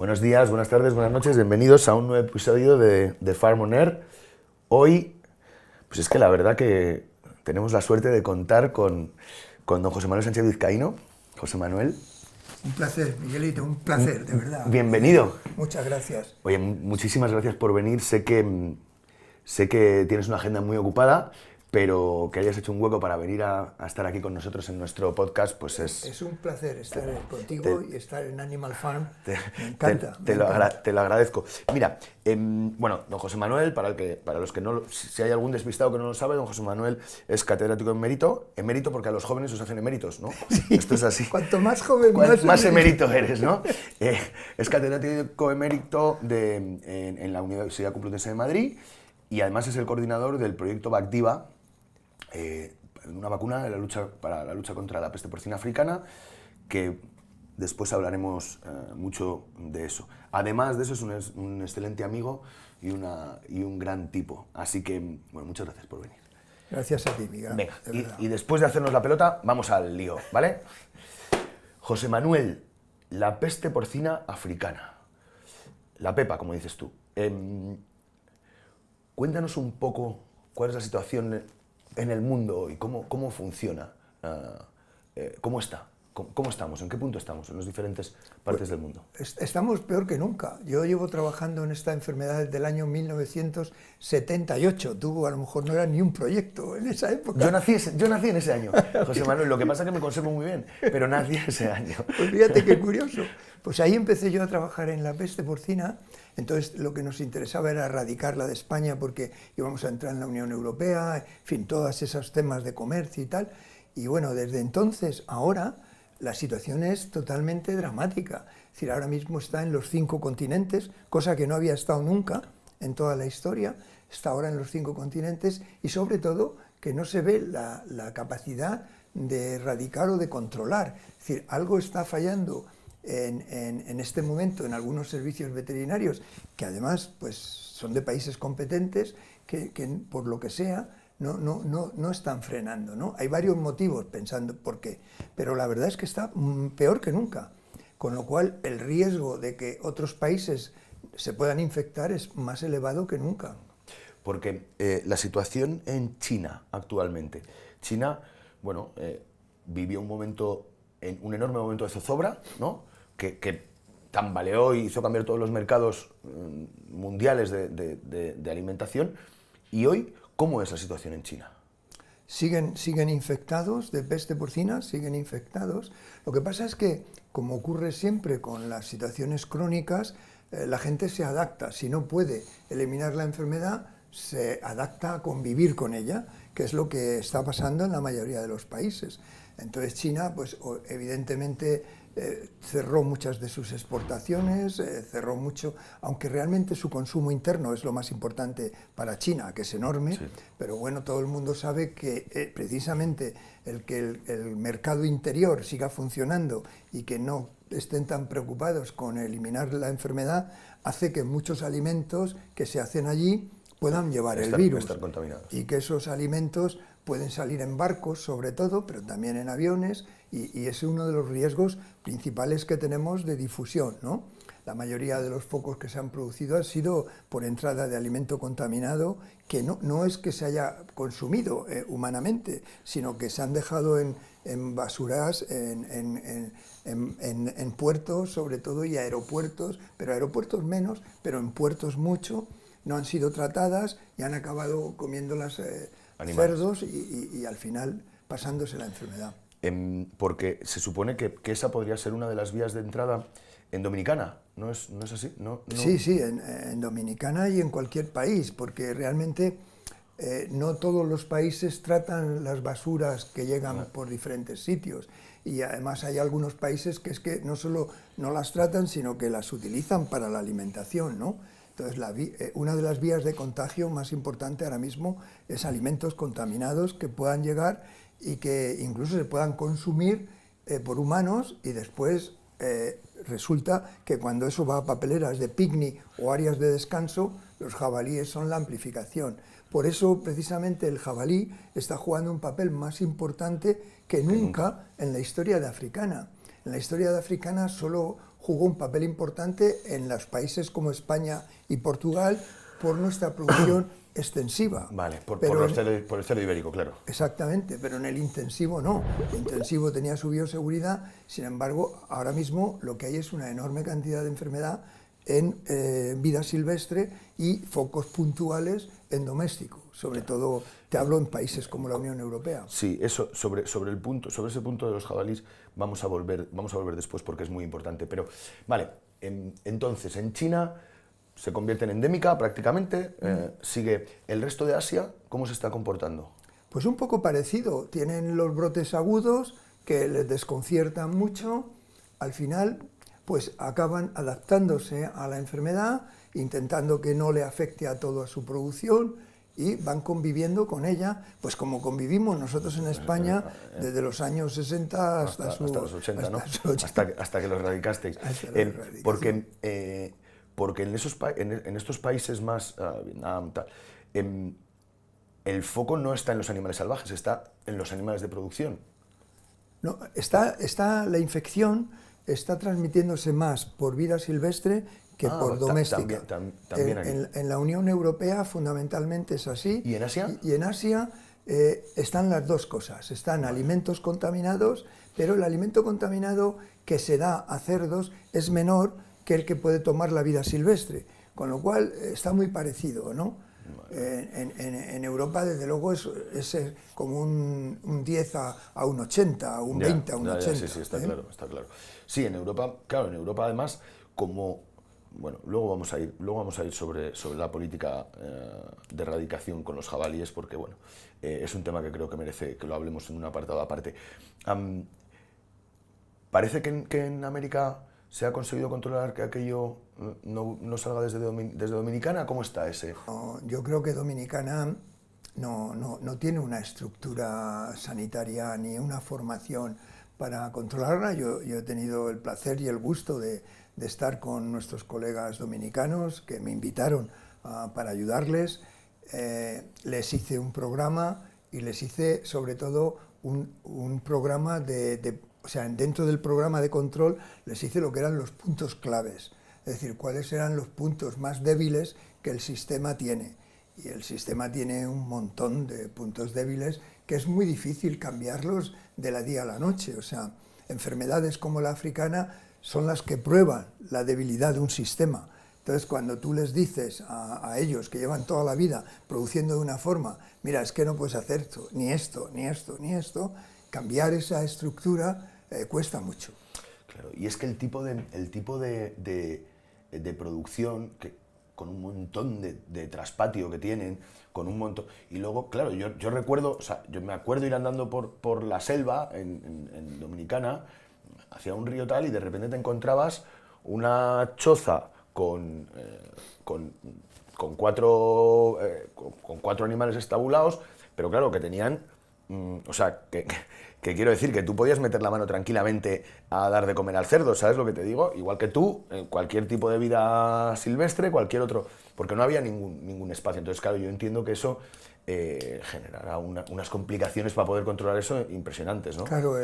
Buenos días, buenas tardes, buenas noches, bienvenidos a un nuevo episodio de Farm on Air. Hoy, pues es que la verdad que tenemos la suerte de contar con don José Manuel Sánchez Vizcaíno. José Manuel. Un placer, Miguelito, un placer, de verdad. Bienvenido. Muchas gracias. Oye, muchísimas gracias por venir. Sé que tienes una agenda muy ocupada, pero que hayas hecho un hueco para venir a estar aquí con nosotros en nuestro podcast, pues es... Es un placer estar contigo y estar en Animal Farm. Me encanta. Te lo agradezco. Mira, bueno, don José Manuel, para los que no, si hay algún despistado que no lo sabe, don José Manuel es catedrático emérito porque a los jóvenes os hacen eméritos, ¿no? Sí. Esto es así. Cuanto más joven, más emérito eres, ¿no? Es catedrático emérito en la Universidad Complutense de Madrid y además es el coordinador del proyecto Vactiva, una vacuna para la lucha contra la peste porcina africana, que después hablaremos mucho de eso. Además de eso es un excelente amigo y un gran tipo. Así que, bueno, muchas gracias por venir. Gracias a ti, Miguel. Venga, y después de hacernos la pelota, vamos al lío, ¿vale? José Manuel, la peste porcina africana. La pepa, como dices tú. Cuéntanos un poco cuál es la situación en el mundo hoy, cómo funciona, cómo está, cómo estamos, en qué punto estamos en las diferentes partes del mundo. Estamos peor que nunca. Yo llevo trabajando en esta enfermedad desde el año 1978. Tú a lo mejor no era ni un proyecto en esa época. Yo nací en ese año, José Manuel, lo que pasa es que me conservo muy bien, pero nací ese año. Pues fíjate qué curioso. Pues ahí empecé yo a trabajar en la peste porcina. Entonces lo que nos interesaba era erradicarla de España porque íbamos a entrar en la Unión Europea, en fin, todos esos temas de comercio y tal. Y bueno, desde entonces, ahora, la situación es totalmente dramática. Es decir, ahora mismo está en los 5 continentes, cosa que no había estado nunca en toda la historia, está ahora en los 5 continentes y sobre todo que no se ve la capacidad de erradicar o de controlar. Es decir, algo está fallando en este momento en algunos servicios veterinarios que además pues, son de países competentes que por lo que sea no están frenando, ¿no? Hay varios motivos pensando por qué, pero la verdad es que está peor que nunca, con lo cual el riesgo de que otros países se puedan infectar es más elevado que nunca. Porque la situación en China actualmente, China, bueno, vivió un enorme momento de zozobra, ¿no? Que tambaleó y hizo cambiar todos los mercados mundiales de alimentación. Y hoy, ¿cómo es la situación en China? Siguen infectados de peste porcina, siguen infectados. Lo que pasa es que, como ocurre siempre con las situaciones crónicas, la gente se adapta. Si no puede eliminar la enfermedad, se adapta a convivir con ella, que es lo que está pasando en la mayoría de los países. Entonces China, pues evidentemente, cerró muchas de sus exportaciones, cerró mucho, aunque realmente su consumo interno es lo más importante para China, que es enorme, sí. Pero bueno, todo el mundo sabe que precisamente que el mercado interior siga funcionando y que no estén tan preocupados con eliminar la enfermedad, hace que muchos alimentos que se hacen allí puedan llevar el virus y que esos alimentos pueden salir en barcos sobre todo, pero también en aviones y es uno de los riesgos principales que tenemos de difusión, ¿no? La mayoría de los focos que se han producido han sido por entrada de alimento contaminado que no es que se haya consumido humanamente, sino que se han dejado en basuras, en puertos sobre todo y aeropuertos, pero aeropuertos menos, pero en puertos mucho, no han sido tratadas y han acabado comiéndolas cerdos y al final pasándose la enfermedad. Porque se supone que esa podría ser una de las vías de entrada en Dominicana, ¿no es así? ¿No? Sí, en Dominicana y en cualquier país, porque realmente no todos los países tratan las basuras que llegan por diferentes sitios y además hay algunos países que es que no solo no las tratan, sino que las utilizan para la alimentación, ¿no? Entonces, una de las vías de contagio más importante ahora mismo es alimentos contaminados que puedan llegar y que incluso se puedan consumir por humanos y después resulta que cuando eso va a papeleras de picnic o áreas de descanso, los jabalíes son la amplificación. Por eso, precisamente, el jabalí está jugando un papel más importante que nunca en la historia de africana. En la historia de africana solo jugó un papel importante en los países como España y Portugal por nuestra producción extensiva. Vale, por el cerdo ibérico, claro. Exactamente, pero en el intensivo no. El intensivo tenía su bioseguridad, sin embargo, ahora mismo lo que hay es una enorme cantidad de enfermedad en vida silvestre y focos puntuales en doméstico. Sobre todo, te hablo en países como la Unión Europea. Sí, eso, sobre ese punto de los jabalíes vamos a volver después porque es muy importante. Pero, vale, entonces, en China se convierte en endémica prácticamente, sigue. ¿El resto de Asia cómo se está comportando? Pues un poco parecido. Tienen los brotes agudos que les desconciertan mucho. Al final, pues acaban adaptándose a la enfermedad, intentando que no le afecte a toda su producción y van conviviendo con ella, pues como convivimos nosotros en España desde los años 60 hasta los 80, ¿no? Hasta que lo erradicasteis. Porque en estos países más, Vietnam, tal, el foco no está en los animales salvajes, está en los animales de producción. No, la infección está transmitiéndose más por vida silvestre que por doméstica. También aquí. En la Unión Europea fundamentalmente es así. ¿Y en Asia? Y en Asia están las dos cosas. Están alimentos contaminados, pero el alimento contaminado que se da a cerdos es menor que el que puede tomar la vida silvestre, con lo cual está muy parecido, ¿no? En Europa, desde luego, es como un 10 a un 80, un 20 a un 80. Sí, está claro. Sí, en Europa, claro, además, bueno, luego vamos a ir sobre la política de erradicación con los jabalíes, porque bueno, es un tema que creo que merece que lo hablemos en un apartado aparte. Parece que en América se ha conseguido controlar que aquello no salga desde Dominicana. ¿Cómo está ese? Yo creo que Dominicana no tiene una estructura sanitaria ni una formación para controlarla. Yo he tenido el placer y el gusto de estar con nuestros colegas dominicanos que me invitaron para ayudarles. Les hice un programa y les hice sobre todo un programa o sea, dentro del programa de control les hice lo que eran los puntos claves, es decir, cuáles eran los puntos más débiles que el sistema tiene. Y el sistema tiene un montón de puntos débiles que es muy difícil cambiarlos de la día a la noche. O sea, enfermedades como la africana son las que prueban la debilidad de un sistema. Entonces, cuando tú les dices a ellos que llevan toda la vida produciendo de una forma, mira, es que no puedes hacer esto, ni esto, ni esto, ni esto, cambiar esa estructura cuesta mucho. Claro, y es que el tipo de producción, que con un montón de traspatio que tienen, con un montón... Y luego, claro, yo recuerdo, o sea, yo me acuerdo ir andando por la selva en Dominicana, hacia un río tal, y de repente te encontrabas una choza con cuatro animales estabulados, pero claro, que tenían... o sea, que quiero decir que tú podías meter la mano tranquilamente a dar de comer al cerdo, ¿sabes lo que te digo? Igual que tú, cualquier tipo de vida silvestre, cualquier otro, porque no había ningún espacio. Entonces, claro, yo entiendo que eso generará unas complicaciones para poder controlar eso impresionantes, ¿no? Claro,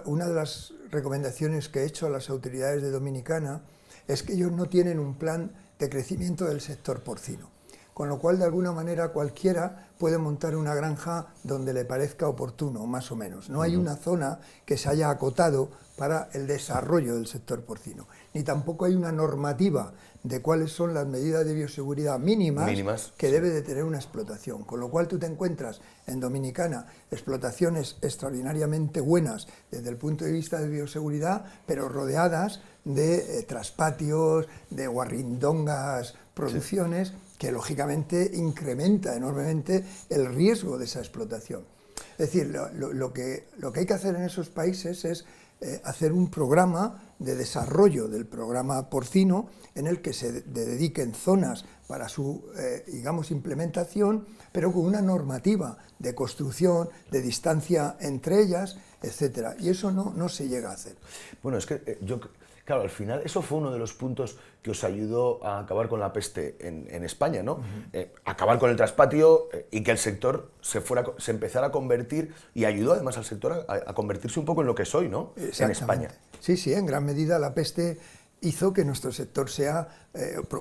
una de las recomendaciones que he hecho a las autoridades de Dominicana es que ellos no tienen un plan de crecimiento del sector porcino, con lo cual de alguna manera cualquiera puede montar una granja donde le parezca oportuno, más o menos. No hay una zona que se haya acotado para el desarrollo del sector porcino, ni tampoco hay una normativa de cuáles son las medidas de bioseguridad mínimas que debe de tener una explotación, con lo cual tú te encuentras en Dominicana explotaciones extraordinariamente buenas desde el punto de vista de bioseguridad, pero rodeadas de traspatios, de guarrindongas, producciones que lógicamente incrementa enormemente el riesgo de esa explotación. Es decir, lo que hay que hacer en esos países es hacer un programa de desarrollo del programa porcino en el que se dediquen zonas para su, digamos, implementación, pero con una normativa de construcción, de distancia entre ellas, etc. Y eso no se llega a hacer. Bueno, es que yo Claro, al final eso fue uno de los puntos que os ayudó a acabar con la peste en España, ¿no? Acabar con el traspatio y que el sector se empezara a convertir, y ayudó además al sector a convertirse un poco en lo que es hoy, ¿no? En España. Sí, sí, en gran medida la peste hizo que nuestro sector sea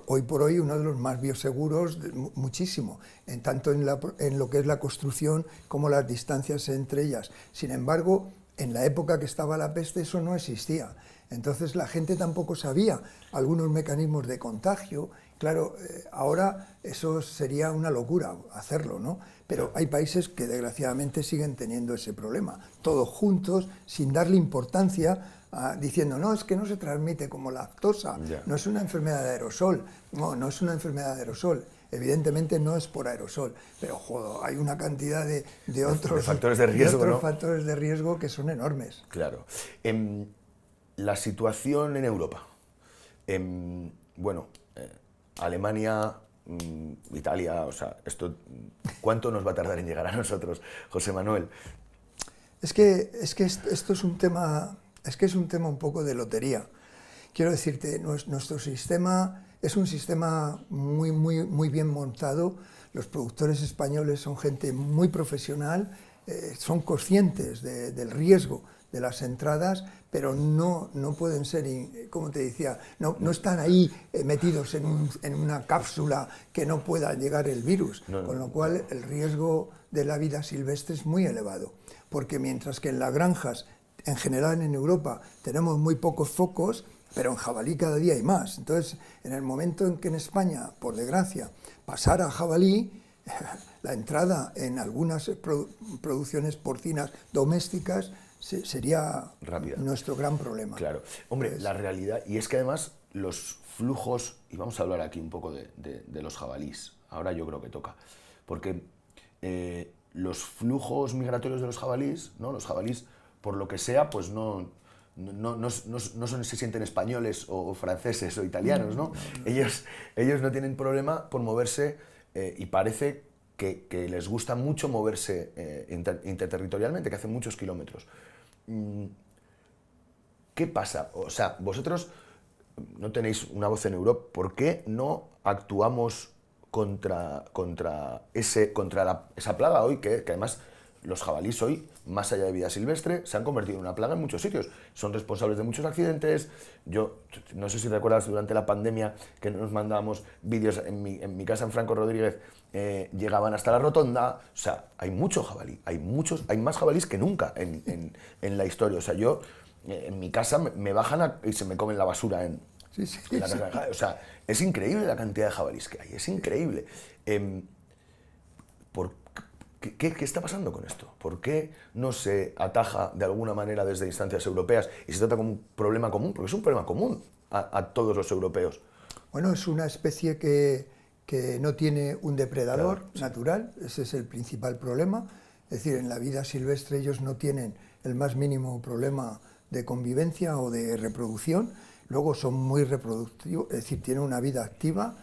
hoy por hoy uno de los más bioseguros, muchísimo, tanto en lo que es la construcción como las distancias entre ellas. Sin embargo, en la época que estaba la peste eso no existía. Entonces la gente tampoco sabía algunos mecanismos de contagio. Claro, ahora eso sería una locura hacerlo, ¿no? Pero hay países que desgraciadamente siguen teniendo ese problema, todos juntos, sin darle importancia, diciendo, no, es que no se transmite como la aftosa, no es una enfermedad de aerosol, no es una enfermedad de aerosol. Evidentemente no es por aerosol, pero joder, hay una cantidad de otros factores de riesgo, ¿no? Factores de riesgo que son enormes. Claro. La situación en Europa. Bueno, Alemania, Italia, o sea, ¿cuánto nos va a tardar en llegar a nosotros, José Manuel? Es que esto es un tema, es un tema un poco de lotería. Quiero decirte, nuestro sistema es un sistema muy bien montado. Los productores españoles son gente muy profesional, son conscientes del riesgo de las entradas, pero no pueden ser, como te decía, no están ahí metidos en una cápsula que no pueda llegar el virus, con lo cual el riesgo de la vida silvestre es muy elevado, porque mientras que en las granjas, en general en Europa, tenemos muy pocos focos, pero en jabalí cada día hay más. Entonces, en el momento en que en España, por desgracia, pasara a jabalí, la entrada en algunas producciones porcinas domésticas sería rápida. Nuestro gran problema. Claro. Hombre, la realidad, y es que además los flujos, y vamos a hablar aquí un poco de los jabalís, ahora yo creo que toca, porque los flujos migratorios de los jabalís, ¿no? Los jabalís, por lo que sea, pues no se sienten españoles o franceses o italianos, ¿no? Ellos no tienen problema por moverse y parece que les gusta mucho moverse interterritorialmente, que hacen muchos kilómetros. ¿Qué pasa? O sea, vosotros no tenéis una voz en Europa. ¿Por qué no actuamos contra esa plaga hoy, que además los jabalíes hoy, más allá de vida silvestre, se han convertido en una plaga en muchos sitios? Son responsables de muchos accidentes. Yo no sé si recuerdas durante la pandemia que nos mandábamos vídeos en mi casa en Franco Rodríguez, llegaban hasta la rotonda. O sea, hay mucho jabalí, hay más jabalíes que nunca en la historia. O sea, yo en mi casa me bajan y se me comen la basura en la casa. O sea, es increíble la cantidad de jabalíes que hay, es increíble. ¿Qué está pasando con esto? ¿Por qué no se ataja de alguna manera desde instancias europeas y se trata como un problema común? Porque es un problema común a todos los europeos. Bueno, es una especie que no tiene un depredador natural, ese es el principal problema. Es decir, en la vida silvestre ellos no tienen el más mínimo problema de convivencia o de reproducción. Luego son muy reproductivos, es decir, tienen una vida activa.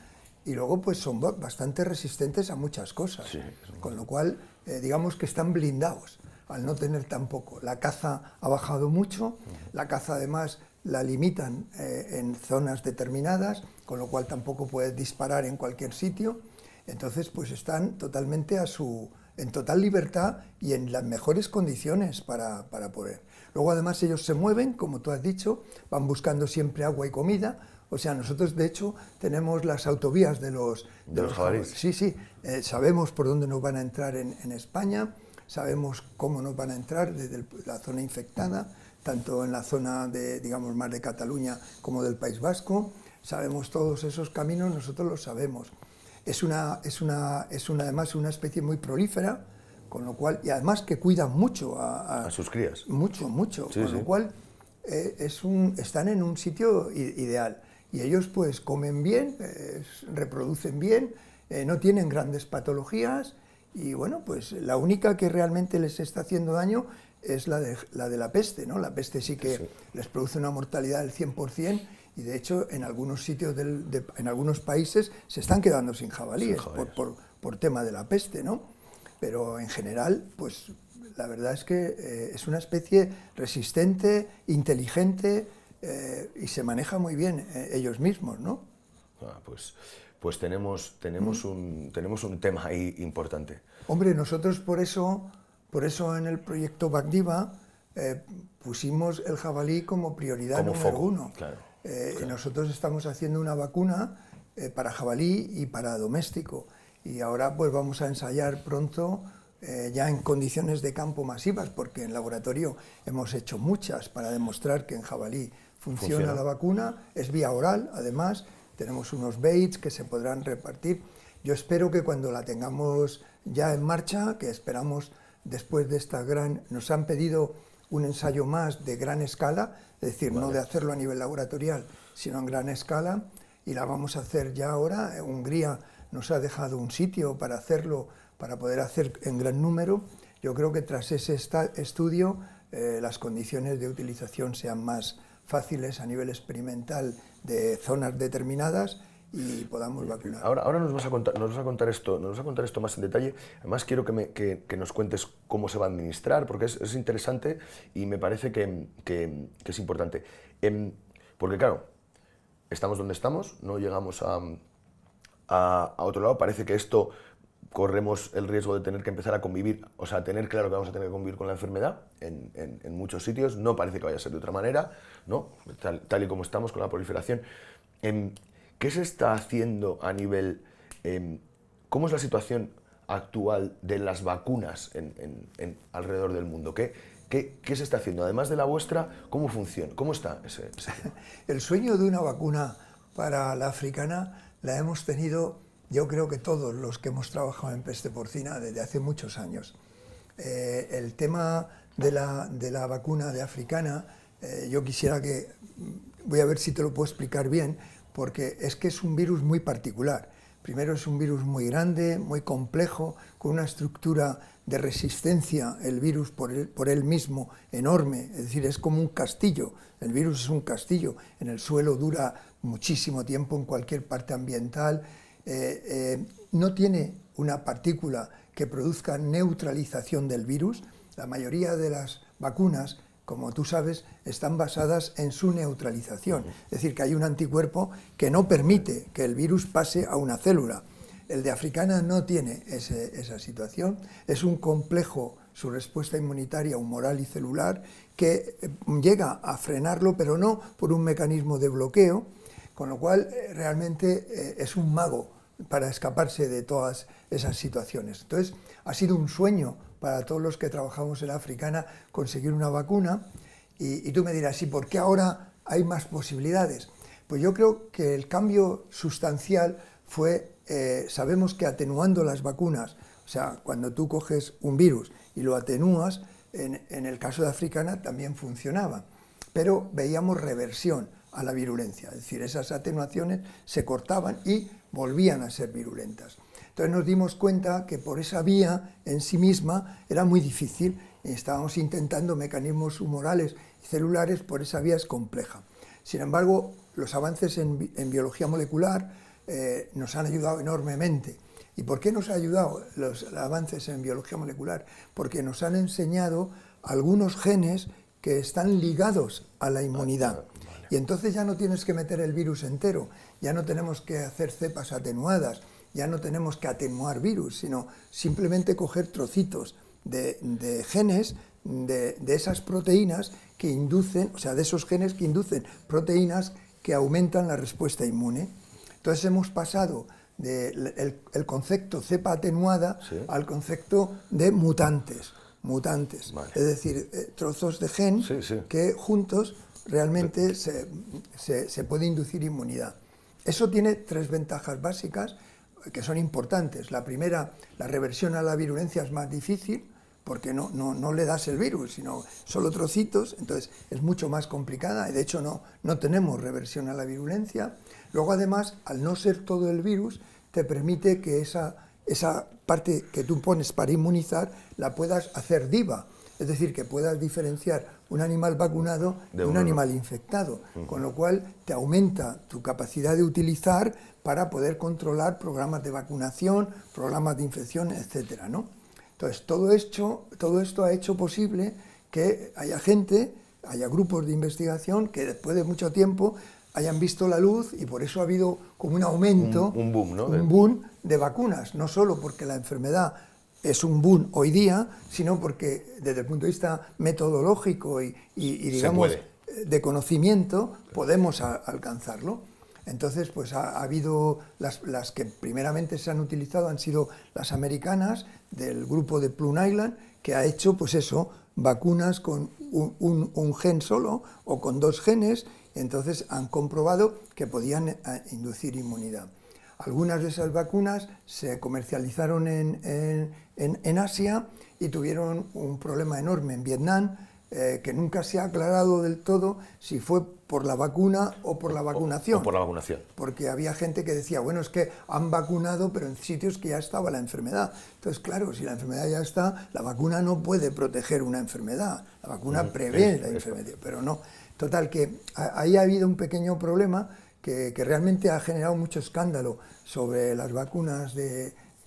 Y luego pues son bastante resistentes a muchas cosas, sí, con lo cual digamos que están blindados al no tener tampoco. La caza ha bajado mucho, la caza además la limitan en zonas determinadas, con lo cual tampoco puedes disparar en cualquier sitio. Entonces pues están totalmente en total libertad y en las mejores condiciones para poder. Luego además ellos se mueven, como tú has dicho, van buscando siempre agua y comida. O sea, nosotros de hecho tenemos las autovías de los jabalíes. Sí, sabemos por dónde nos van a entrar en España, sabemos cómo nos van a entrar desde la zona infectada, tanto en la zona digamos, más de Cataluña como del País Vasco. Sabemos todos esos caminos, nosotros los sabemos. Es además una especie muy prolífera, con lo cual, y además que cuidan mucho a sus crías. Mucho, sí, con lo cual están en un sitio ideal. Y ellos pues comen bien, reproducen bien, no tienen grandes patologías y bueno, pues la única que realmente les está haciendo daño es la de la peste, ¿no? La peste sí que les produce una mortalidad del 100% y de hecho en algunos sitios, en algunos países se están quedando sin jabalíes por tema de la peste, ¿no? Pero en general, pues la verdad es que es una especie resistente, inteligente, y se maneja muy bien ellos mismos, ¿no? Pues tenemos un tema ahí importante. Hombre, nosotros por eso en el proyecto Vacdiva pusimos el jabalí como prioridad Como número foco, uno. claro. Nosotros estamos haciendo una vacuna para jabalí y para doméstico, y ahora pues vamos a ensayar pronto ya en condiciones de campo masivas, porque en laboratorio hemos hecho muchas para demostrar que en jabalí funciona la vacuna, es vía oral, además tenemos unos baits que se podrán repartir. Yo espero que cuando la tengamos ya en marcha, que esperamos después de esta nos han pedido un ensayo más de gran escala, es decir, no de hacerlo a nivel laboratorial, sino en gran escala, y la vamos a hacer ya ahora. Hungría nos ha dejado un sitio para hacerlo, para poder hacer en gran número. Yo creo que tras ese estudio las condiciones de utilización sean más fáciles a nivel experimental de zonas determinadas y podamos vacunar. Ahora nos vas a contar esto más en detalle. Además quiero que nos cuentes cómo se va a administrar, porque es interesante y me parece que es importante. Porque claro, estamos donde estamos, no llegamos a otro lado. Parece que esto corremos el riesgo de tener que empezar a convivir, o sea, tener claro que vamos a tener que convivir con la enfermedad en muchos sitios. No parece que vaya a ser de otra manera, ¿no? Tal y como estamos con la proliferación. ¿Qué se está haciendo a nivel... ¿Cómo es la situación actual de las vacunas alrededor del mundo? ¿Qué se está haciendo? Además de la vuestra, ¿cómo funciona? ¿Cómo está ese tema? El sueño de una vacuna para la africana la hemos tenido, yo creo que todos los que hemos trabajado en peste porcina desde hace muchos años. El tema de la vacuna de africana, yo quisiera voy a ver si te lo puedo explicar bien, porque es que es un virus muy particular. Primero, es un virus muy grande, muy complejo, con una estructura de resistencia, el virus por él mismo, enorme. Es decir, es como un castillo. El virus es un castillo. En el suelo dura muchísimo tiempo, en cualquier parte ambiental. No tiene una partícula que produzca neutralización del virus. La mayoría de las vacunas, como tú sabes, están basadas en su neutralización. Es decir, que hay un anticuerpo que no permite que el virus pase a una célula. El de africana no tiene esa situación. Es un complejo, su respuesta inmunitaria, humoral y celular, que llega a frenarlo, pero no por un mecanismo de bloqueo, con lo cual realmente es un mago para escaparse de todas esas situaciones. Entonces, ha sido un sueño para todos los que trabajamos en la africana conseguir una vacuna, y tú me dirás, ¿y por qué ahora hay más posibilidades? Pues yo creo que el cambio sustancial fue, sabemos que atenuando las vacunas, o sea, cuando tú coges un virus y lo atenúas, en el caso de africana también funcionaba, pero veíamos reversión a la virulencia, es decir, esas atenuaciones se cortaban y volvían a ser virulentas. Entonces nos dimos cuenta que por esa vía en sí misma era muy difícil, y estábamos intentando mecanismos humorales y celulares, por esa vía es compleja. Sin embargo, los avances en biología molecular nos han ayudado enormemente. ¿Y por qué nos ha ayudado los avances en biología molecular? Porque nos han enseñado algunos genes que están ligados a la inmunidad. Y entonces ya no tienes que meter el virus entero, ya no tenemos que hacer cepas atenuadas, ya no tenemos que atenuar virus, sino simplemente coger trocitos de genes, de esas proteínas que inducen, o sea, de esos genes que inducen proteínas que aumentan la respuesta inmune. Entonces hemos pasado del concepto cepa atenuada al concepto de mutantes. Vale. Es decir, trozos de gen que juntos realmente se puede inducir inmunidad. Eso tiene tres ventajas básicas que son importantes. La primera, la reversión a la virulencia es más difícil, porque no le das el virus, sino solo trocitos, entonces es mucho más complicada, y de hecho no tenemos reversión a la virulencia. Luego, además, al no ser todo el virus, te permite que esa parte que tú pones para inmunizar la puedas hacer viva, es decir, que puedas diferenciar un animal vacunado de un animal infectado, con lo cual te aumenta tu capacidad de utilizar para poder controlar programas de vacunación, programas de infección, etcétera, ¿no? Entonces, todo esto ha hecho posible que haya gente haya grupos de investigación que después de mucho tiempo hayan visto la luz y por eso ha habido como un aumento, un boom, ¿no? Un boom de vacunas, no solo porque la enfermedad es un boom hoy día, sino porque desde el punto de vista metodológico y digamos, de conocimiento, podemos alcanzarlo. Entonces, pues ha habido, las que primeramente se han utilizado han sido las americanas, del grupo de Plum Island, que ha hecho, pues eso, vacunas con un gen solo o con 2 genes, entonces han comprobado que podían inducir inmunidad. Algunas de esas vacunas se comercializaron en Asia y tuvieron un problema enorme en Vietnam, que nunca se ha aclarado del todo si fue por la vacuna o por la vacunación. O por la vacunación. Porque había gente que decía, bueno, es que han vacunado, pero en sitios que ya estaba la enfermedad. Entonces, claro, si la enfermedad ya está, la vacuna no puede proteger una enfermedad. La vacuna previene la enfermedad, pero no. Total, que ahí ha habido un pequeño problema que realmente ha generado mucho escándalo sobre las vacunas.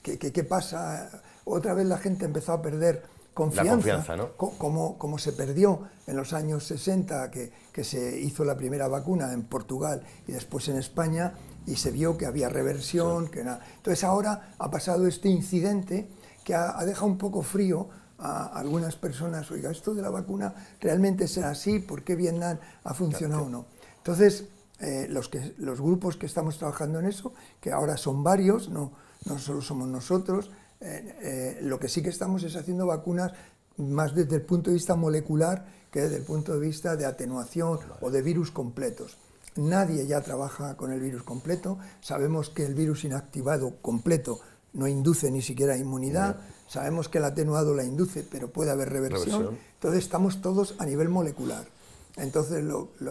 ¿Qué pasa? Otra vez la gente empezó a perder confianza, ¿no? Como se perdió en los años 60, que se hizo la primera vacuna en Portugal y después en España, y se vio que había reversión, que nada. Entonces ahora ha pasado este incidente que ha dejado un poco frío a algunas personas. Oiga, esto de la vacuna realmente será así, ¿por qué Vietnam ha funcionado o no? Entonces, los grupos que estamos trabajando en eso, que ahora son varios, no solo somos nosotros, lo que sí que estamos es haciendo vacunas más desde el punto de vista molecular que desde el punto de vista de atenuación o de virus completos. Nadie ya trabaja con el virus completo, sabemos que el virus inactivado completo no induce ni siquiera inmunidad, sabemos que el atenuado la induce, pero puede haber reversión. Entonces estamos todos a nivel molecular. Entonces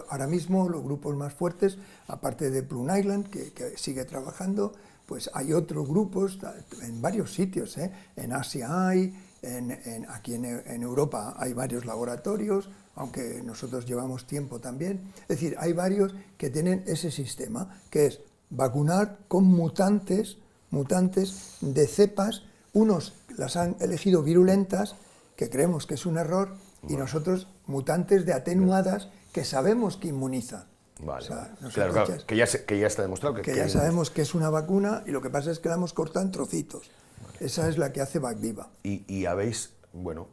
ahora mismo los grupos más fuertes, aparte de Plum Island, que sigue trabajando, pues hay otros grupos en varios sitios, en Asia hay, aquí en Europa hay varios laboratorios, aunque nosotros llevamos tiempo también. Es decir, hay varios que tienen ese sistema, que es vacunar con mutantes de cepas. Unos las han elegido virulentas, que creemos que es un error, y nosotros mutantes de atenuadas que sabemos que inmunizan. Vale, o sea, claro, que ya está demostrado que ya sabemos que es una vacuna, y lo que pasa es que la hemos cortado en trocitos. Esa es la que hace Vacdiva. Y habéis, bueno,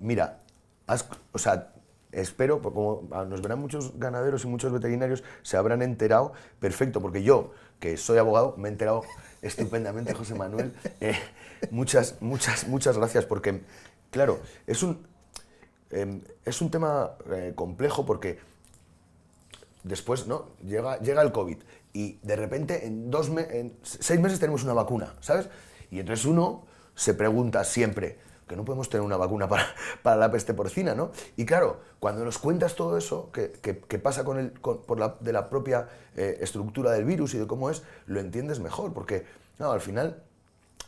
mira, o sea, espero, como nos verán muchos ganaderos y muchos veterinarios, se habrán enterado perfecto, porque yo, que soy abogado, me he enterado estupendamente, José Manuel. Muchas gracias, porque, claro, es un tema complejo, porque después, ¿no? Llega el COVID y de repente en 6 meses tenemos una vacuna, ¿sabes? Y entonces uno se pregunta siempre que no podemos tener una vacuna para la peste porcina, ¿no? Y claro, cuando nos cuentas todo eso, que pasa de la propia estructura del virus y de cómo es, lo entiendes mejor, porque no, al final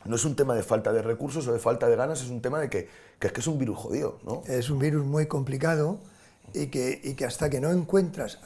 no es un tema de falta de recursos o de falta de ganas, es un tema de que es un virus jodido, ¿no? Es un virus muy complicado. Y que hasta que no encuentras,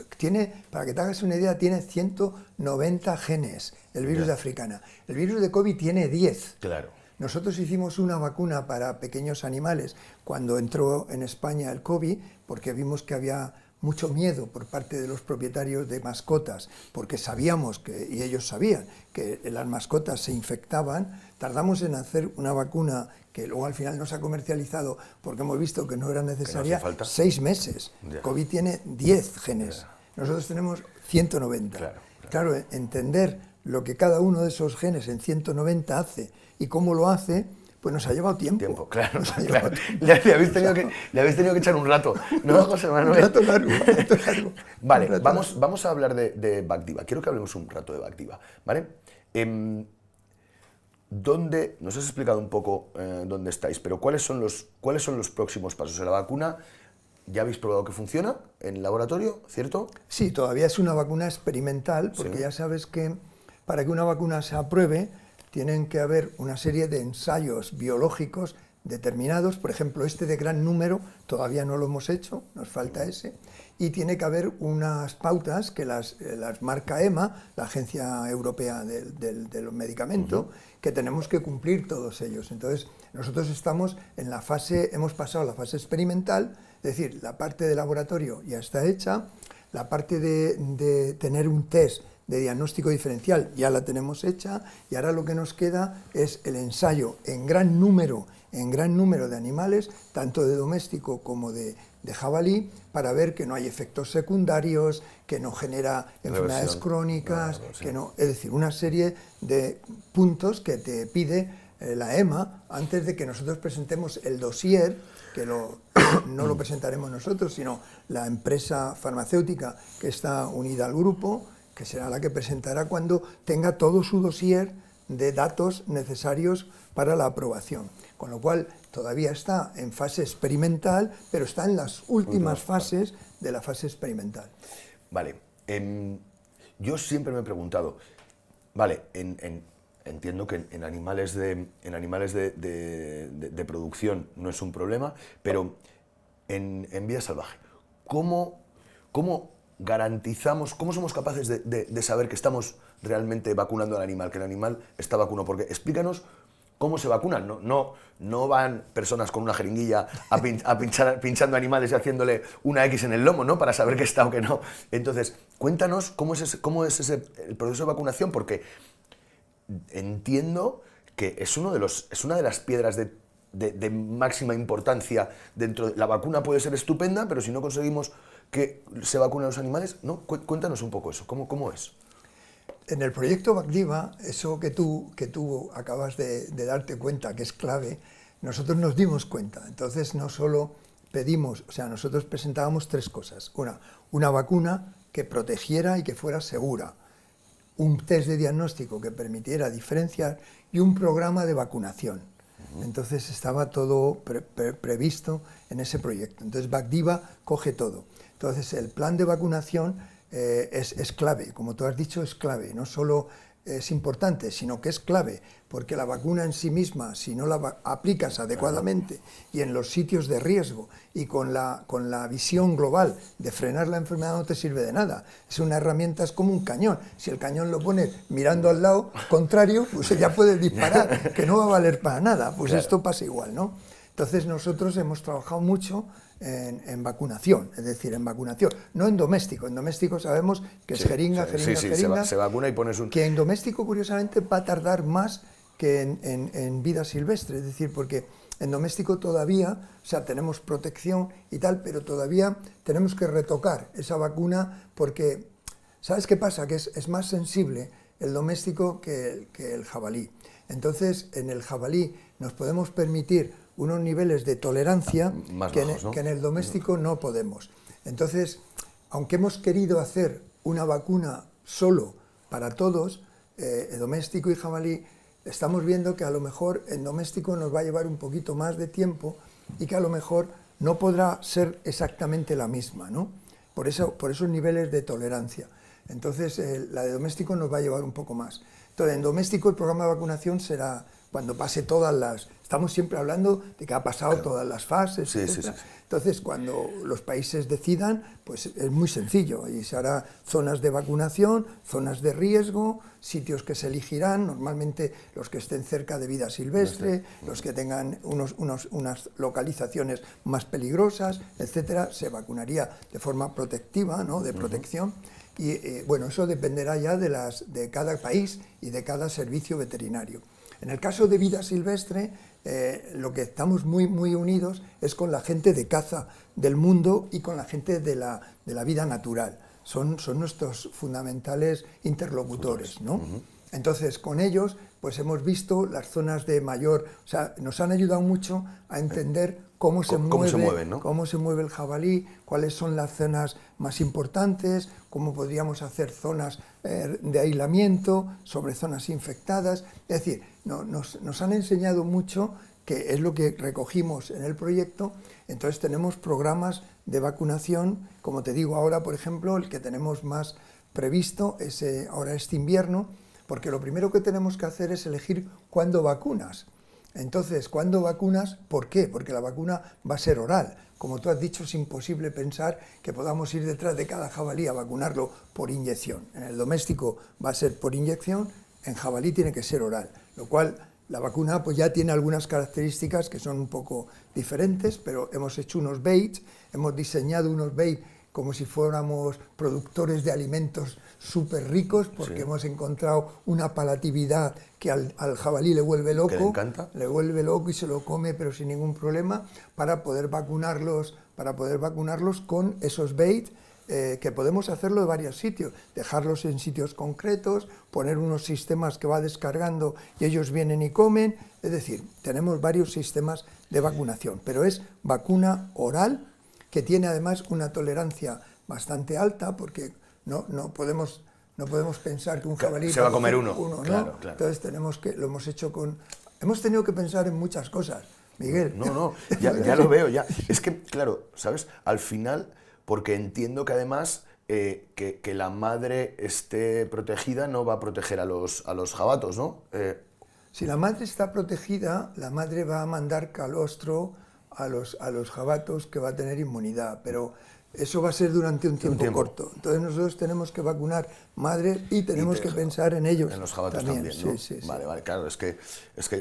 para que te hagas una idea, tiene 190 genes, el virus de africana. El virus de COVID tiene 10. Claro. Nosotros hicimos una vacuna para pequeños animales cuando entró en España el COVID, porque vimos que había mucho miedo por parte de los propietarios de mascotas, porque sabíamos y ellos sabían, que las mascotas se infectaban. Tardamos en hacer una vacuna que luego al final no se ha comercializado porque hemos visto que no era necesaria, 6 meses. Yeah. COVID tiene 10 genes, yeah. Nosotros tenemos 190. Claro, entender lo que cada uno de esos genes en 190 hace y cómo lo hace, pues nos ha llevado tiempo. Claro. Le habéis tenido que echar un rato, ¿no, José Manuel? Un rato largo. Vale, vamos a hablar de Vacdiva. Quiero que hablemos un rato de Vacdiva, ¿vale? Nos has explicado un poco dónde estáis, pero ¿cuáles son los próximos pasos? ¿La vacuna ya habéis probado que funciona en el laboratorio, cierto? Sí, todavía es una vacuna experimental, porque ya sabes que para que una vacuna se apruebe tienen que haber una serie de ensayos biológicos determinados. Por ejemplo, este de gran número todavía no lo hemos hecho, nos falta ese. Y tiene que haber unas pautas que las marca EMA, la Agencia Europea de los Medicamentos, que tenemos que cumplir todos ellos. Entonces, nosotros estamos en la fase, hemos pasado la fase experimental, Es decir, la parte de laboratorio ya está hecha, la parte de tener un test de diagnóstico diferencial ya la tenemos hecha, y ahora lo que nos queda es el ensayo en gran número de animales, tanto de doméstico como de jabalí, para ver que no hay efectos secundarios, que no genera enfermedades crónicas, que no, es decir, una serie de puntos que te pide la EMA antes de que nosotros presentemos el dossier, que no lo presentaremos nosotros, sino la empresa farmacéutica que está unida al grupo, que será la que presentará cuando tenga todo su dossier de datos necesarios para la aprobación. Con lo cual, todavía está en fase experimental, pero está en las últimas fases de la fase experimental. Vale. Yo siempre me he preguntado, vale, entiendo que en animales de producción no es un problema, pero en vida salvaje, ¿cómo garantizamos, cómo somos capaces de saber que estamos realmente vacunando al animal, que el animal está vacunado? Porque explícanos cómo se vacunan. No van personas con una jeringuilla pinchando animales y haciéndole una X en el lomo, ¿no?, para saber que está o que no. Entonces, cuéntanos cómo es el proceso de vacunación, porque entiendo que es una de las piedras de máxima importancia dentro de la vacuna. Puede ser estupenda, pero si no conseguimos que se vacunen los animales, ¿no? Cuéntanos un poco eso, ¿cómo es? En el proyecto Vacdiva, eso que tú acabas de darte cuenta, que es clave, nosotros nos dimos cuenta. Entonces no solo pedimos, o sea, nosotros presentábamos tres cosas. Una vacuna que protegiera y que fuera segura, un test de diagnóstico que permitiera diferenciar y un programa de vacunación. Entonces estaba todo previsto en ese proyecto. Entonces Vacdiva coge todo. Entonces el plan de vacunación es clave, como tú has dicho, es clave. No solo es importante, sino que es clave, porque la vacuna en sí misma, si no la aplicas adecuadamente y en los sitios de riesgo y con la visión global de frenar la enfermedad, no te sirve de nada. Es una herramienta, es como un cañón. Si el cañón lo pones mirando al lado contrario, pues ya puedes disparar, que no va a valer para nada. Pues claro, esto pasa igual, ¿no? Entonces nosotros hemos trabajado mucho en vacunación, es decir, en vacunación, no en doméstico. En doméstico sabemos que es jeringa. Se vacuna y pones un... Que en doméstico, curiosamente, va a tardar más que en vida silvestre, es decir, porque en doméstico todavía, o sea, tenemos protección y tal, pero todavía tenemos que retocar esa vacuna porque, ¿sabes qué pasa? Que es más sensible el doméstico que el jabalí. Entonces, en el jabalí nos podemos permitir unos niveles de tolerancia más bajos, ¿no?, que en el doméstico no podemos. Entonces, aunque hemos querido hacer una vacuna solo para todos, doméstico y jabalí, estamos viendo que a lo mejor en doméstico nos va a llevar un poquito más de tiempo y que a lo mejor no podrá ser exactamente la misma, ¿no? Por esos niveles de tolerancia. Entonces, la de doméstico nos va a llevar un poco más. Entonces, en doméstico el programa de vacunación será cuando pase todas las... Estamos siempre hablando de que ha pasado todas las fases, sí. Entonces, cuando los países decidan, pues es muy sencillo y se hará zonas de vacunación, zonas de riesgo, sitios que se elegirán, normalmente los que estén cerca de vida silvestre, los que tengan unas localizaciones más peligrosas, etcétera, se vacunaría de forma protectiva, ¿no?, de protección. Y bueno, eso dependerá ya de cada país y de cada servicio veterinario. En el caso de vida silvestre, lo que estamos muy unidos es con la gente de caza del mundo y con la gente de la vida natural. Son nuestros fundamentales interlocutores, ¿no? Entonces, con ellos, pues hemos visto las zonas de mayor... O sea, nos han ayudado mucho a entender cómo se mueve el jabalí, cuáles son las zonas más importantes, cómo podríamos hacer zonas de aislamiento sobre zonas infectadas. Es decir, nos han enseñado mucho, que es lo que recogimos en el proyecto. Entonces tenemos programas de vacunación, como te digo ahora, por ejemplo, el que tenemos más previsto es ahora este invierno, porque lo primero que tenemos que hacer es elegir cuándo vacunas. Entonces, ¿cuándo vacunas? ¿Por qué? Porque la vacuna va a ser oral. Como tú has dicho, es imposible pensar que podamos ir detrás de cada jabalí a vacunarlo por inyección. En el doméstico va a ser por inyección, en jabalí tiene que ser oral, lo cual La vacuna pues ya tiene algunas características que son un poco diferentes, pero hemos hecho unos baits, hemos diseñado unos baits como si fuéramos productores de alimentos súper ricos, porque hemos encontrado una palatividad que al jabalí le vuelve loco, que le encanta, le vuelve loco y se lo come pero sin ningún problema, para poder vacunarlos con esos baits. Que podemos hacerlo de varios sitios, dejarlos en sitios concretos, poner unos sistemas que va descargando y ellos vienen y comen, es decir, tenemos varios sistemas de vacunación, pero es vacuna oral, que tiene además una tolerancia bastante alta, porque no podemos pensar que un jabalí se va a comer uno, ¿no? Claro. Entonces hemos tenido que pensar en muchas cosas, Miguel. No, ya lo veo, ya. Es que, claro, ¿sabes? Al final, porque entiendo que además que la madre esté protegida no va a proteger a los jabatos, ¿no? Si la madre está protegida, la madre va a mandar calostro a los jabatos, que va a tener inmunidad, pero eso va a ser durante un tiempo corto. Entonces nosotros tenemos que vacunar madres y tenemos que pensar en ellos. En los jabatos también, ¿no? Sí. Vale, claro, es que,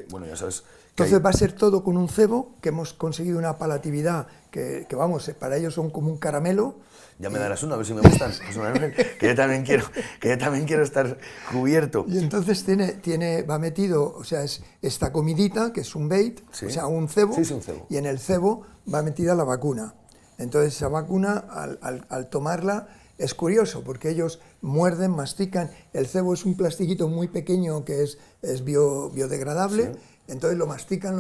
bueno, ya sabes... Entonces va a ser todo con un cebo, que hemos conseguido una palatividad que vamos, para ellos son como un caramelo. Ya me darás uno, a ver si me gustan, que yo también quiero estar cubierto. Y entonces va metido, o sea, es esta comidita, que es un bait, o sea, un cebo, un cebo, y en el cebo va metida la vacuna. Entonces esa vacuna, al tomarla, es curioso, porque ellos muerden, mastican, el cebo es un plastiquito muy pequeño que es biodegradable, entonces lo mastican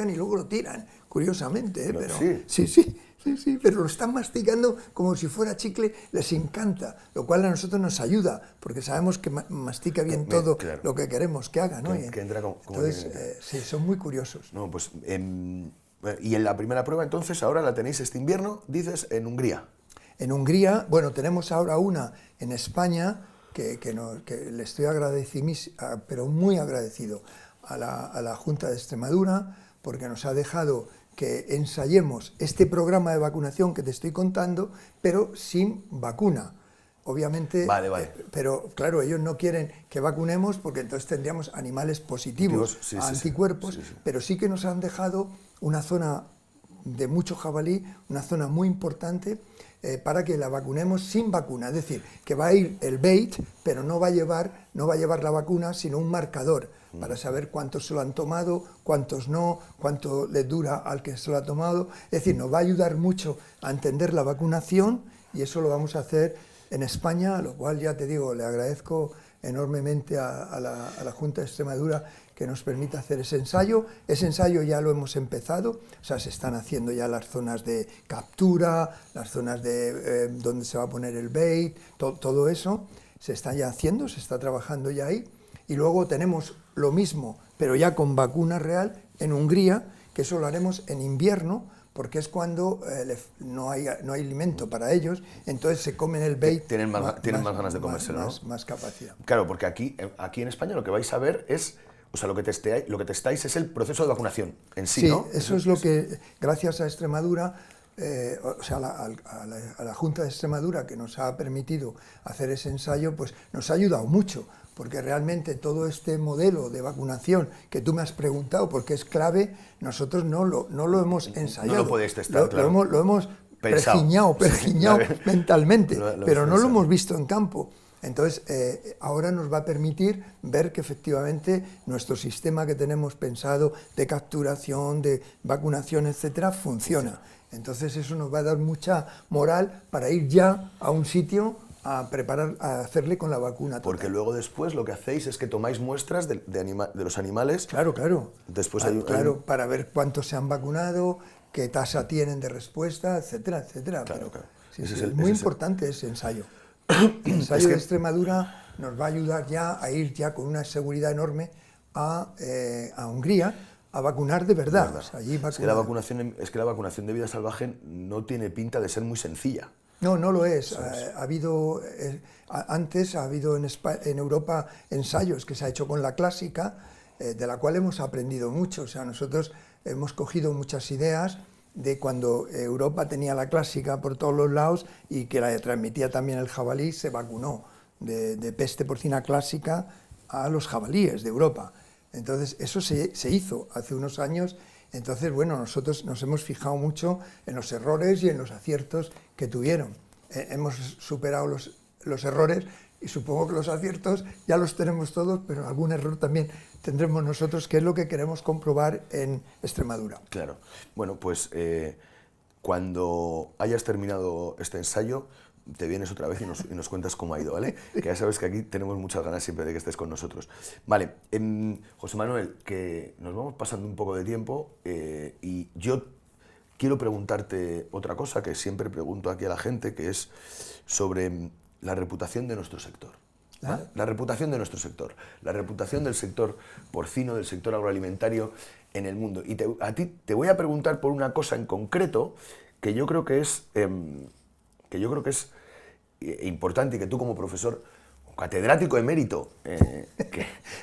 y luego lo tiran, curiosamente, pero sí, pero lo están masticando como si fuera chicle, les encanta, lo cual a nosotros nos ayuda, porque sabemos que mastica bien todo lo que queremos que haga, ¿no? Que entra como entonces, sí, son muy curiosos. No, pues, y en la primera prueba, entonces, ahora la tenéis este invierno, dices, en Hungría. En Hungría, bueno, tenemos ahora una en España que le estoy pero muy agradecido a la Junta de Extremadura, porque nos ha dejado que ensayemos este programa de vacunación que te estoy contando, pero sin vacuna. Obviamente, vale. Pero claro, ellos no quieren que vacunemos porque entonces tendríamos animales positivos, anticuerpos, pero sí que nos han dejado una zona de mucho jabalí, una zona muy importante, para que la vacunemos sin vacuna, es decir, que va a ir el bait, pero no va a llevar la vacuna, sino un marcador, para saber cuántos se lo han tomado, cuántos no, cuánto le dura al que se lo ha tomado, es decir, nos va a ayudar mucho a entender la vacunación, y eso lo vamos a hacer en España, lo cual ya te digo, le agradezco enormemente a la Junta de Extremadura que nos permita hacer ese ensayo. Ese ensayo ya lo hemos empezado, o sea, se están haciendo ya las zonas de captura, las zonas de donde se va a poner el bait, todo eso se está ya haciendo, se está trabajando ya ahí. Y luego tenemos lo mismo, pero ya con vacuna real, en Hungría, que eso lo haremos en invierno, porque es cuando no hay alimento para ellos, entonces se comen el bait. Tienen más ganas de comérselo, ¿no? Más capacidad. Claro, porque aquí en España lo que vais a ver es, o sea, lo que testáis es el proceso de vacunación en sí, ¿no? Sí, eso es lo que, gracias a Extremadura, o sea, a la Junta de Extremadura, que nos ha permitido hacer ese ensayo, pues nos ha ayudado mucho, porque realmente todo este modelo de vacunación que tú me has preguntado, porque es clave, nosotros no lo hemos ensayado. No lo podéis testar, claro. Lo hemos pergiñado mentalmente, pero no lo hemos visto en campo. Entonces, ahora nos va a permitir ver que efectivamente nuestro sistema que tenemos pensado de capturación, de vacunación, etcétera, funciona. Entonces, eso nos va a dar mucha moral para ir ya a un sitio a hacerle con la vacuna total. Porque luego después lo que hacéis es que tomáis muestras de los animales. Claro. Después para ver cuántos se han vacunado, qué tasa tienen de respuesta, etcétera. Claro. Es muy importante ese ensayo. El ensayo de Extremadura nos va a ayudar ya a ir ya con una seguridad enorme a Hungría a vacunar de verdad. O sea, allí es que la vacunación de vida salvaje no tiene pinta de ser muy sencilla. No lo es. Antes ha habido en Europa ensayos que se ha hecho con la clásica, de la cual hemos aprendido mucho. O sea, nosotros hemos cogido muchas ideas de cuando Europa tenía la clásica por todos los lados y que la transmitía también el jabalí, se vacunó de peste porcina clásica a los jabalíes de Europa. Entonces, eso se hizo hace unos años. Entonces, bueno, nosotros nos hemos fijado mucho en los errores y en los aciertos que tuvieron. Hemos superado los errores y supongo que los aciertos ya los tenemos todos, pero algún error también tendremos nosotros, que es lo que queremos comprobar en Extremadura. Claro. Bueno, pues cuando hayas terminado este ensayo, te vienes otra vez y nos cuentas cómo ha ido, ¿vale? Que ya sabes que aquí tenemos muchas ganas siempre de que estés con nosotros. Vale, José Manuel, que nos vamos pasando un poco de tiempo y yo quiero preguntarte otra cosa que siempre pregunto aquí a la gente, que es sobre la reputación de nuestro sector. ¿Vale? La reputación de nuestro sector, la reputación del sector porcino, del sector agroalimentario en el mundo. Y a ti te voy a preguntar por una cosa en concreto que yo creo que es importante y que tú como profesor, catedrático emérito...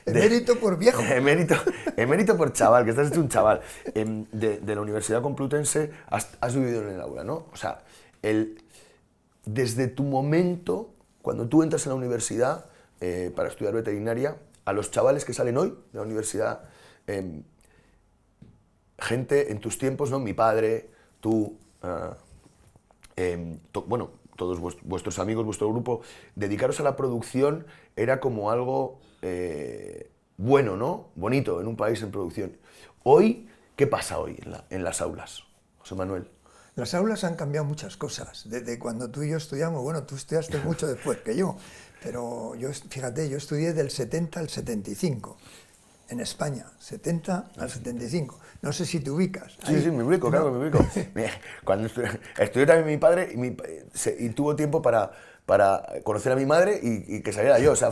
emérito por viejo. Emérito por chaval, que estás hecho un chaval, de la Universidad Complutense has vivido en el aula, ¿no? O sea, desde tu momento, cuando tú entras en la universidad para estudiar veterinaria, a los chavales que salen hoy de la universidad, gente en tus tiempos, ¿no? Mi padre, tú... bueno, todos vuestros amigos, vuestro grupo, dedicaros a la producción era como algo bueno, ¿no? Bonito en un país en producción. Hoy, ¿qué pasa hoy en las aulas, José Manuel? Las aulas han cambiado muchas cosas. Desde cuando tú y yo estudiamos, bueno, tú estudiaste mucho después que yo, pero yo, fíjate, yo estudié del 70 al 75. En España, 70 al 75. No sé si te ubicas. Sí, me ubico, claro que me ubico. Cuando estudió también mi padre y tuvo tiempo para conocer a mi madre y que saliera yo. O sea,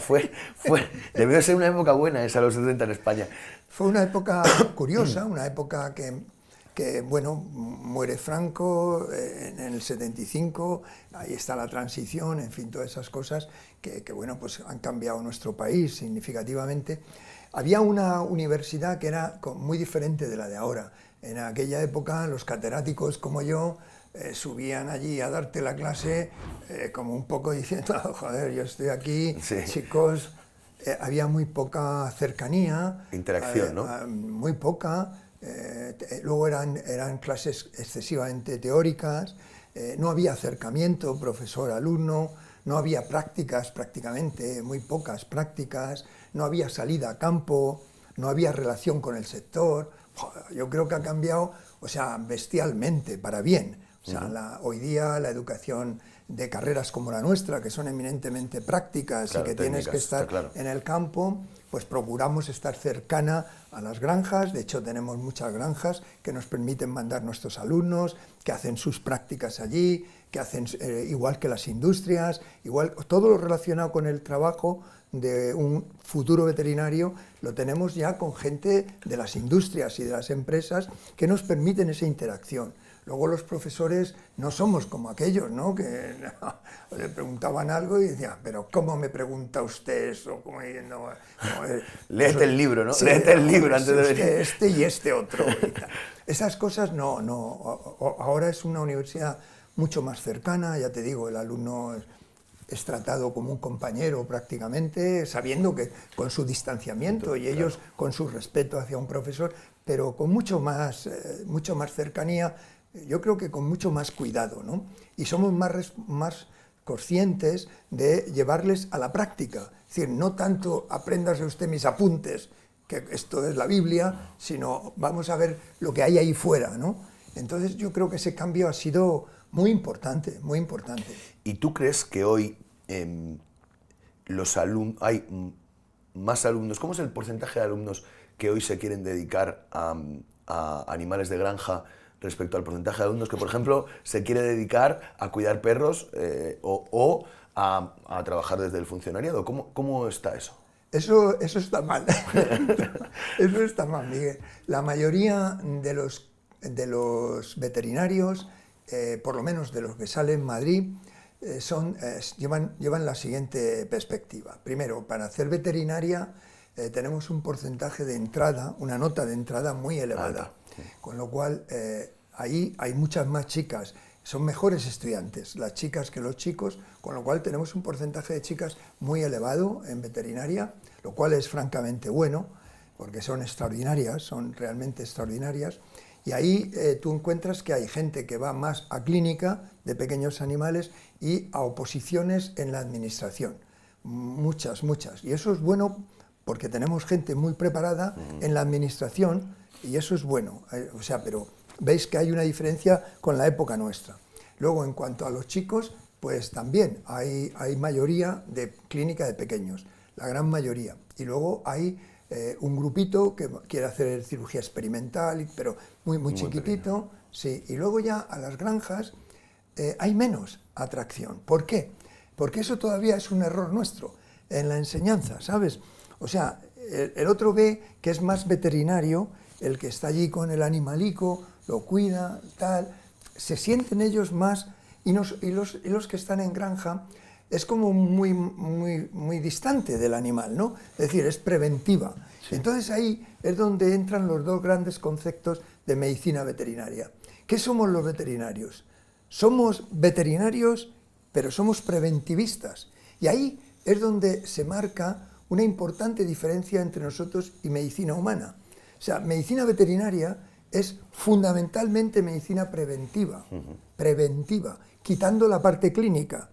debió de ser una época buena esa, los 70 en España. Fue una época curiosa, una época que bueno, muere Franco en el 75, ahí está la transición, en fin, todas esas cosas que bueno, pues han cambiado nuestro país significativamente. Había una universidad que era muy diferente de la de ahora. En aquella época los catedráticos como yo subían allí a darte la clase como un poco diciendo, oh, joder, yo estoy aquí, sí. Chicos, había muy poca cercanía. Interacción, ¿no? Muy poca. Luego eran clases excesivamente teóricas, no había acercamiento profesor-alumno, no había prácticas prácticamente, muy pocas prácticas, no había salida a campo, no había relación con el sector. Yo creo que ha cambiado, o sea, bestialmente, para bien. O sea, hoy día la educación de carreras como la nuestra, que son eminentemente prácticas, claro, y que tienes que estar claro. En el campo, pues procuramos estar cercana a las granjas. De hecho, tenemos muchas granjas que nos permiten mandar nuestros alumnos, que hacen sus prácticas allí, que hacen igual que las industrias, igual todo lo relacionado con el trabajo de un futuro veterinario lo tenemos ya con gente de las industrias y de las empresas que nos permiten esa interacción. Luego los profesores no somos como aquellos, ¿no? Que le preguntaban algo y decían, pero ¿cómo me pregunta usted eso? Como diciendo, léete el libro, ¿no? Sí, léete el libro antes de venir. Este y este otro. Esas cosas no. Ahora es una universidad mucho más cercana, ya te digo, el alumno es tratado como un compañero prácticamente, sabiendo que con su distanciamiento y ellos con su respeto hacia un profesor, pero con mucho más cercanía, yo creo que con mucho más cuidado, ¿no? Y somos más conscientes de llevarles a la práctica. Es decir, no tanto apréndase usted mis apuntes, que esto es la Biblia, sino vamos a ver lo que hay ahí fuera, ¿no? Entonces yo creo que ese cambio ha sido muy importante, muy importante. ¿Y tú crees que hoy hay más alumnos? ¿Cómo es el porcentaje de alumnos que hoy se quieren dedicar a animales de granja respecto al porcentaje de alumnos que, por ejemplo, se quiere dedicar a cuidar perros o a trabajar desde el funcionariado? ¿Cómo está eso? Eso está mal. Eso está mal, Miguel. La mayoría de los veterinarios, por lo menos de los que salen en Madrid, llevan la siguiente perspectiva. Primero, para hacer veterinaria tenemos un porcentaje de entrada, una nota de entrada muy elevada, con lo cual ahí hay muchas más chicas, son mejores estudiantes las chicas que los chicos, con lo cual tenemos un porcentaje de chicas muy elevado en veterinaria, lo cual es francamente bueno, porque son extraordinarias, son realmente extraordinarias, y ahí tú encuentras que hay gente que va más a clínica de pequeños animales y a oposiciones en la administración, muchas, y eso es bueno porque tenemos gente muy preparada en la administración y eso es bueno, o sea, pero veis que hay una diferencia con la época nuestra. Luego, en cuanto a los chicos, pues también hay mayoría de clínica de pequeños, la gran mayoría, y luego hay un grupito que quiere hacer cirugía experimental, pero muy chiquitito, sí, y luego ya a las granjas hay menos atracción. ¿Por qué? Porque eso todavía es un error nuestro en la enseñanza, ¿sabes? O sea, el otro ve que es más veterinario, el que está allí con el animalico, lo cuida, tal, se sienten ellos más, y los que están en granja es como muy distante del animal, ¿no? Es decir, es preventiva. Sí. Entonces ahí es donde entran los dos grandes conceptos de medicina veterinaria. ¿Qué somos los veterinarios? Somos veterinarios, pero somos preventivistas. Y ahí es donde se marca una importante diferencia entre nosotros y medicina humana. O sea, medicina veterinaria es fundamentalmente medicina preventiva, quitando la parte clínica,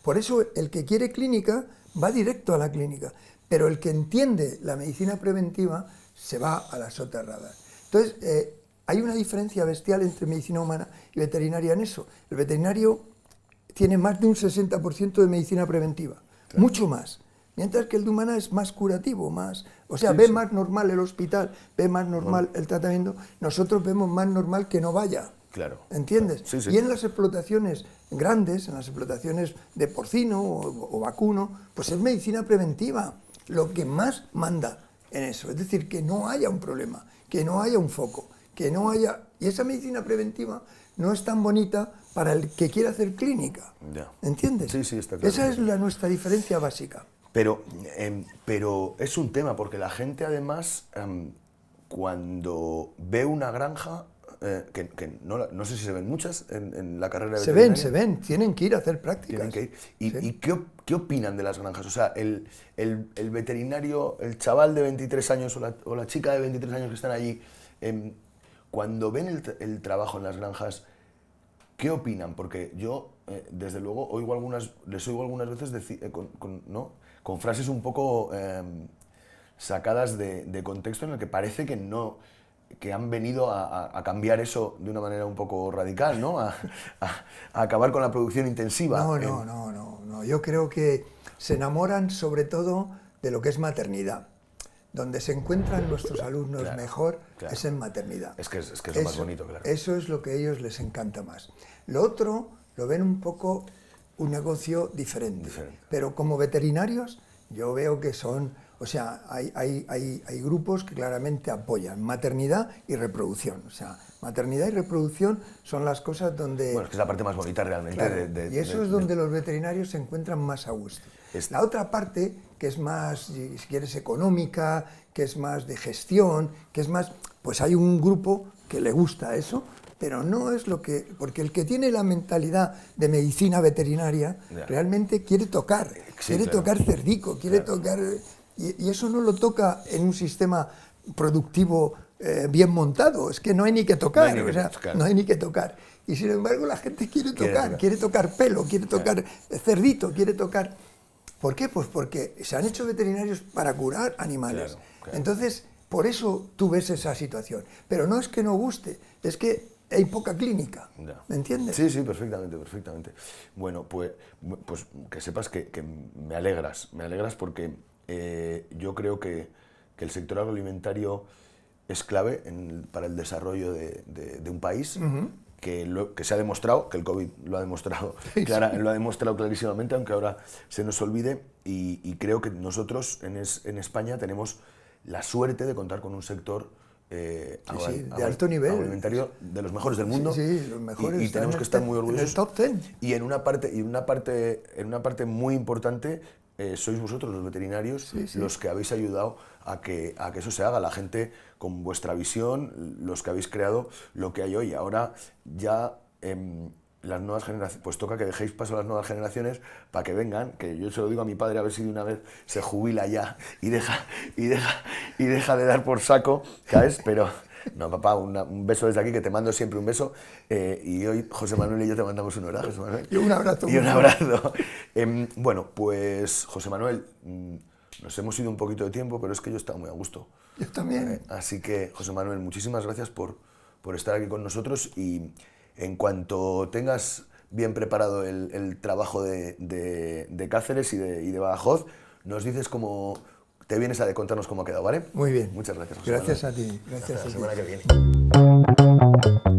Por eso el que quiere clínica va directo a la clínica, pero el que entiende la medicina preventiva se va a las otras ramas. Entonces, hay una diferencia bestial entre medicina humana y veterinaria en eso. El veterinario tiene más de un 60% de medicina preventiva, claro, mucho más. Mientras que el de humana es más curativo, ve más normal el hospital, ve más normal el tratamiento, nosotros vemos más normal que no vaya. Claro. ¿Entiendes? Sí, sí. Y en las explotaciones grandes, en las explotaciones de porcino o vacuno, pues es medicina preventiva, lo que más manda en eso. Es decir, que no haya un problema, que no haya un foco, que no haya... Y esa medicina preventiva no es tan bonita para el que quiere hacer clínica. Ya. ¿Entiendes? Sí, sí, está claro. Esa es nuestra diferencia básica. Pero es un tema, porque la gente además, cuando ve una granja, que no sé si se ven muchas en la carrera de veterinaria. Se ven, tienen que ir a hacer prácticas. Tienen que ir. Sí. ¿Y qué opinan de las granjas? O sea, el veterinario, el chaval de 23 años o la chica de 23 años que están allí, cuando ven el trabajo en las granjas, ¿qué opinan? Porque yo, desde luego, les oigo algunas veces decir, con frases un poco sacadas de contexto, en el que parece que han venido a cambiar eso de una manera un poco radical, ¿no? A acabar con la producción intensiva. No. Yo creo que se enamoran sobre todo de lo que es maternidad. Donde se encuentran nuestros alumnos mejor es en maternidad. Es que es lo más bonito, claro. Eso es lo que a ellos les encanta más. Lo otro lo ven un poco un negocio diferente. Pero como veterinarios yo veo que son... O sea, hay grupos que claramente apoyan maternidad y reproducción. O sea, maternidad y reproducción son las cosas donde... Bueno, es que es la parte más bonita realmente. Claro, y eso es donde los veterinarios se encuentran más a gusto. La otra parte, que es más, si quieres, económica, que es más de gestión, que es más... Pues hay un grupo que le gusta eso, pero no es lo que... Porque el que tiene la mentalidad de medicina veterinaria realmente quiere tocar. Tocar cerdico, quiere tocar... Y eso no lo toca en un sistema productivo bien montado, es que no hay ni que tocar, no hay ni que tocar. Y sin embargo la gente quiere tocar pelo, quiere tocar cerdito, quiere tocar... ¿Por qué? Pues porque se han hecho veterinarios para curar animales. Claro. Entonces, por eso tú ves esa situación. Pero no es que no guste, es que hay poca clínica, ¿me entiendes? Sí, perfectamente. Bueno, pues que sepas que me alegras porque... yo creo que el sector agroalimentario es clave para el desarrollo de un país, que se ha demostrado, que el COVID lo ha demostrado, lo ha demostrado clarísimamente, aunque ahora se nos olvide, y creo que nosotros en España tenemos la suerte de contar con un sector de alto nivel, agroalimentario de los mejores del mundo, los mejores, y tenemos que estar muy orgullosos. En el top 10. Y en una parte muy importante, sois vosotros los veterinarios los que habéis ayudado a que eso se haga. La gente con vuestra visión, los que habéis creado lo que hay hoy. Ahora ya las nuevas generaciones, pues toca que dejéis paso a las nuevas generaciones para que vengan, que yo se lo digo a mi padre a ver si de una vez se jubila ya y deja de dar por saco, ¿sabes? Pero, no, papá, un beso desde aquí, que te mando siempre un beso, y hoy José Manuel y yo te mandamos un abrazo, José Manuel. Y un abrazo. Y un abrazo. Bueno, pues José Manuel, nos hemos ido un poquito de tiempo, pero es que yo estaba muy a gusto. Yo también. Así que, José Manuel, muchísimas gracias por estar aquí con nosotros, y en cuanto tengas bien preparado el trabajo de Cáceres y de Badajoz, nos dices cómo te vienes a contarnos cómo ha quedado, ¿vale? Muy bien. Muchas gracias, José Gracias Manuel. a ti. Gracias Hasta a la ti. semana que viene.